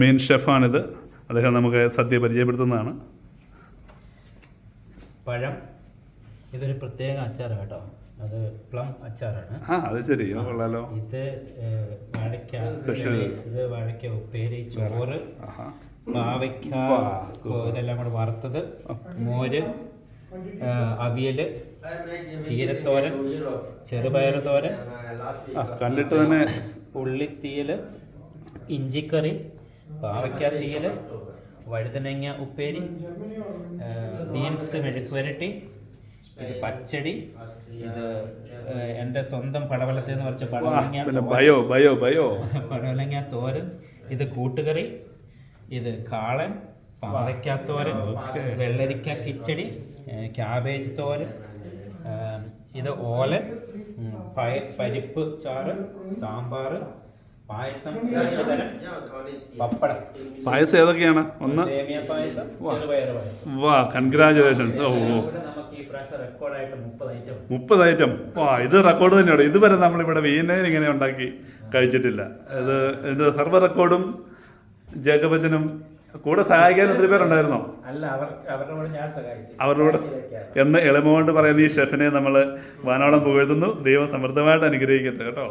Main ഷെഫാണിത്. അദ്ദേഹം നമുക്ക് സദ്യ പരിചയപ്പെടുത്തുന്നതാണ്. പഴം ഇതൊരു പ്രത്യേക അച്ചാറാണ് കേട്ടോ. അത് പ്ലം അച്ചാറാണ്. അത് ശരി, കൊള്ളാലോ. ഇത് വാഴയ്ക്ക സ്പെഷ്യൽ. ഇത് വാഴയ്ക്ക ഉപ്പേരി, ചോറ്, പാവയ്ക്ക, ഇതെല്ലാം കൂടെ വറുത്തത്, മോര്, അവിയൽ, ചീരത്തോരൻ, ചെറുപയർ തോരൻ, കണ്ടിട്ട് തന്നെ ഉള്ളിത്തീയൽ, ഇഞ്ചിക്കറി, പാവയ്ക്ക തീയൽ, വഴുതനങ്ങ ഉപ്പേരി, ബീൻസ് മെഴുക്ക് പുരട്ടി, ഇത് പച്ചടി, ഇത് എൻ്റെ സ്വന്തം പടവലത്തിൽ നിന്ന് കുറച്ച് പടവലങ്ങ തോരൻ, ഇത് കൂട്ടുകറി, ഇത് കാളൻ, പാവയ്ക്ക തോരൻ, വെള്ളരിക്ക കിച്ചടി, ക്യാബേജ് തോരൻ, ഇത് ഓലൻ, പരിപ്പ് ചാറ്, സാമ്പാർ, പായസം, പപ്പടം. പായസം ഏതൊക്കെയാണ്? ഒന്ന് സേമിയ പായസം, ചെറുപയർ പായസം. വാ, കൺഗ്രാജുലേഷൻസ്. നമുക്ക് ഈ പ്രാവശ്യം റെക്കോർഡായിട്ട് 30 ഐറ്റം. വാ, ഇത് റെക്കോർഡ് തന്നെയാണ്. ഇതുവരെ നമ്മളിവിടെ വീണേന് ഇങ്ങനെ ഉണ്ടാക്കി കഴിച്ചിട്ടില്ല. ഇത് സർവ്വ റെക്കോർഡും ജേക്കബച്ചനും കൂടെ സഹായിക്കാൻ ഒത്തിരി പേരുണ്ടായിരുന്നോ? അല്ല, അവരുടെ ഞാൻ സഹായിച്ചു. അവരോട് എന്ന് എളിമ കൊണ്ട് പറയുന്ന ഈ ഷെഫിനെ നമ്മൾ വാനോളം പുകഴ്ത്തുന്നു. ദൈവം സമൃദ്ധമായിട്ട് അനുഗ്രഹിക്കട്ടെ കേട്ടോ.